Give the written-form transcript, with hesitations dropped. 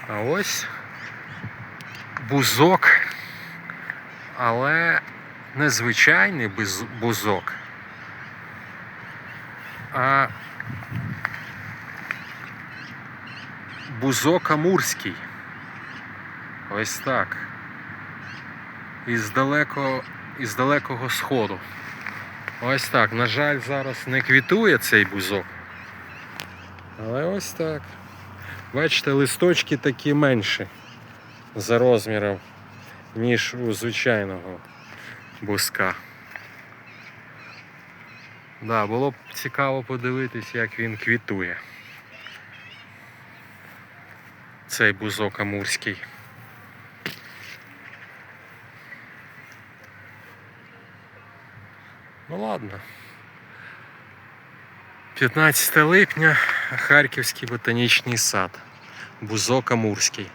А ось бузок, але не звичайний бузок, а бузок амурський. Ось так. Із далекого сходу. Ось так. На жаль, зараз не квітує цей бузок. Але ось так. Бачите, листочки такі менші за розміром, ніж у звичайного бузка. Да, було б цікаво подивитись, як він квітує. Цей бузок амурський. Ну ладно. 15 липня, Харківський ботанічний сад. Бузок амурський.